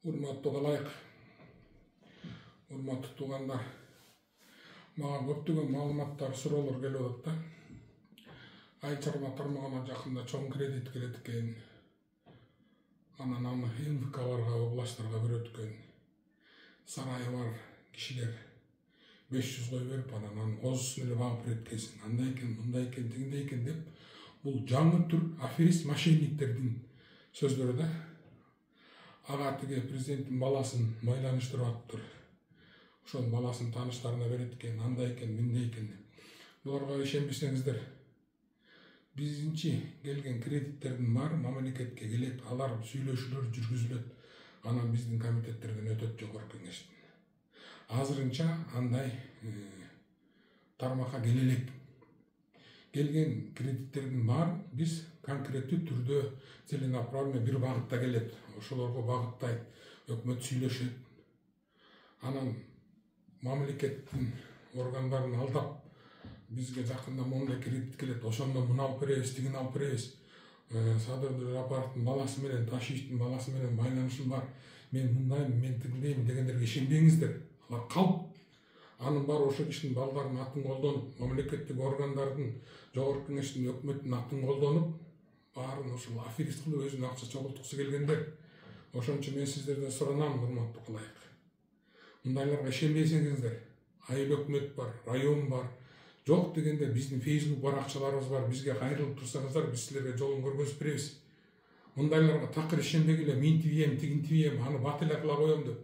Урматтуу калайык, урматтуу туугандар, мага көптөгөн маалыматтар, суроолор келип атат да. Айыл чарба тармагына жакында чоң кредит келет экен. Анан аны МВКларга, областтарга берет экен. Сарайы бар кишилер 500 кой берип, анан козусун эле багып берет экенсиң. Андай экен, мындай экен, тигиндей экен деп, бул жаңы түр аферист мошенниктердин сөздөрү да. Ага тиги президенттин баласын байланыштырып атыптыр. Ошонун баласын тааныштарына берет экен, андай экен, мындай экен деп. Буларга ишенбесеңиздер, бизинчи келген кредиттердин баары мамлекетке келет, алар сүйлөшүүлөр жүргүзүлөт, анан биздин комитеттерден өтөт жогорку кеңештен. Азырынча андай тармакка келе элек. Келген кредиттердин баарын биз конкреттүү түрдө целенаправленно бир багытта келет. Ошолорго багыттайт, өкмөт сүйлөшөт. Анан мамлекеттин органдарын алдап, бизге жакында мондай кредит келет, ошондон муну алып беребиз, тигини алып беребиз. Садыр Жапаровдун баласы менен, Ташиевдин баласы менен байланышым бар. Мен мындаймын, мен тигиндеймин дегендерге ишенбеңиздер. Алар калп. Анын баары ошол кишинин балдардын атын колдонуп, мамлекеттик органдардын, жогорку кеңештин, өкмөттүн атын колдонуп, баарын ошол аферист кылып өзүнүн акча чогулткусу келгендер. Ошон үчүн мен сиздерден суранам, урматтуу калайык. Мындайларга ишенбесеңиздер, айыл өкмөт бар, район бар. Жок дегенде биздин Facebook баракчаларыбыз бар, бизге кайрылып турсаңыздар, биз силерге жолун көргөзүп беребиз. Мындайларга такыр ишенбегиле, мен тибейм, тигин тибейм, аны бат эле кыла коем деп.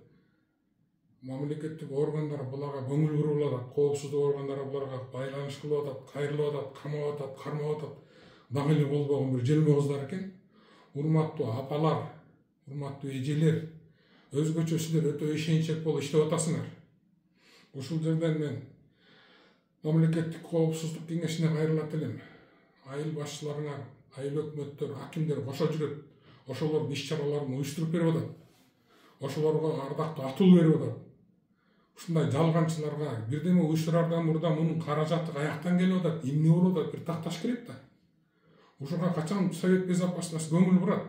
Мамлекеттик органдар буларга көңүл буруп атат, коопсуздук органдары буларга байланыш кылып атат, кайрылып атат, камап атат, кармап атат. Дагы эле болбогон бир желме кыздар экен. Урматтуу апалар, урматтуу эжелер, өзгөчө силер өтө ишенчек болуп иштеп атасыңар. Ушул жерден мен мамлекеттик коопсуздук кеңешине кайрылат элем. Айыл башчыларына, айыл өкмөттөр, акимдер кошо жүрөт. Ошолордун иш чараларын уюштуруп берип атат. Ошолорго ардактуу атуу берип атат. Ушундай жалганчыларга бирдеме уюштурардан мурда мунун каражаты каяктан келип атат, эмне болуп атат, бир такташ керек да. Ушуга качан Совет Безопасности көңүл бурат.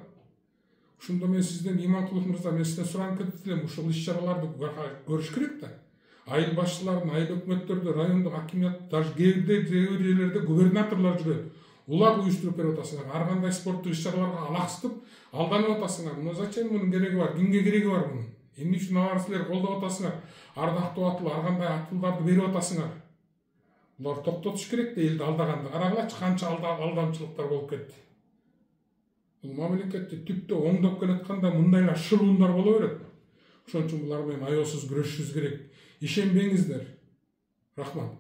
Ушундо мен сизден Иманкулов мырза, мен сизден сурап кетип элем, ушул иш чараларды көрүш керек да. Айыл башчыларын, айыл өкмөттөрдү, райондук акимият, даже кээ бир жерлерде губернаторлор жүрөт. Улак уюштуруп берип атасыңар. Ар кандай спорттук иш чараларга алаксытып, алданып атасыңар. Мына зачем мунун кереги бар? Кимге кереги бар мунун? Эмне үчүн алар силер колдоп атасыңар? Ардактуу атыл, ар кандай атылдарды берип атасыңар. Булар токтотуш керек да, элди алдаганды. Карагылачы канча алдамчылыктар болуп кетти. Бул мамлекетти түптө оңдоп келатканда мындайлар шылуундар боло берет. Ошон үчүн булар менен аеосуз күрөшүшүбүз керек. Ишенбеңиздер. Рахмат.